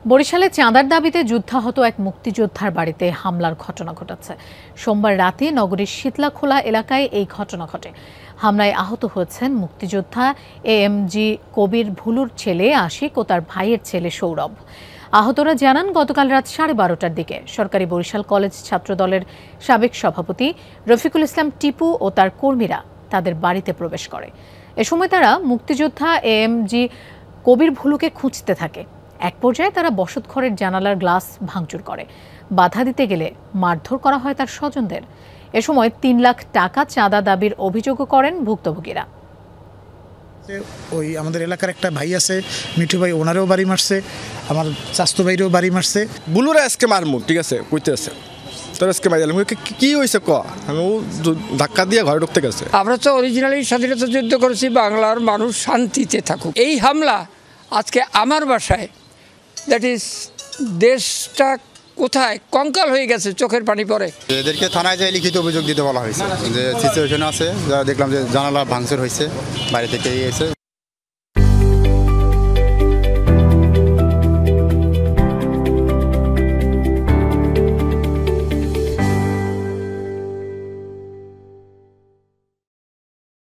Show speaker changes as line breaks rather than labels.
বরিশালে চাঁদার দাবিতে যুদ্ধাহত এক মুক্তিযোদ্ধার বাড়িতে হামলার ঘটনা ঘটেছে। সোমবার রাতে নগরীর শীতলাখোলা এলাকায় এই ঘটনা ঘটে। হামলায় আহত হয়েছেন মুক্তিযোদ্ধা এএমজি কবির ভুলুর ছেলে আশিক ও তার ভাইয়ের ছেলে সৌরভ। আহতরা জানান, গতকাল রাত 12:30টার দিকে সরকারি বরিশাল কলেজ ছাত্রদলের সাবেক সভাপতি রফিকুল ইসলাম টিপু ও তার কর্মীরা তাদের বাড়িতে প্রবেশ করে। এ সময় তারা মুক্তিযোদ্ধা এএমজি কবির ভুলুকে খুঁজতে থাকে। এক পর্যায়ে তারা বসতঘরের জানালার গ্লাস ভাঙচুর করে। বাধা দিতে গেলে মারধর করা হয় তার স্বজনদের। এ সময় 3 লাখ টাকা চাঁদা দাবির অভিযোগও করেন ভুক্তভোগীরা।
ওই আমাদের এলাকার একটা ভাই আছে মিঠু ভাই, ওনারও বাড়ি মারছে, আমার চাস্তো ভাইরও বাড়ি মারছে।
বুলুরা আজকে মারমু, ঠিক আছে, কইতে আছে তোর আজকে মাইলাম কি হয়েছে ক আমি ধাক্কা দিয়ে ঘরে ঢুকতে গেছে।
আমরা তো অরিজিনালি স্বাধীনতা যুদ্ধ করেছি, বাংলার মানুষ শান্তিতে থাকুক। এই হামলা আজকে আমার বাসায়, দ্যাট ইজ দেশটা কোথায় কঙ্কাল হয়ে গেছে, চোখের পানি পড়ে।
এদেরকে থানায় যাই লিখিত অভিযোগ দিতে বলা হয়েছে যে সিচুয়েশন আছে, যারা দেখলাম যে জানালা ভাঙচুর হয়েছে, বাইরে থেকে এসে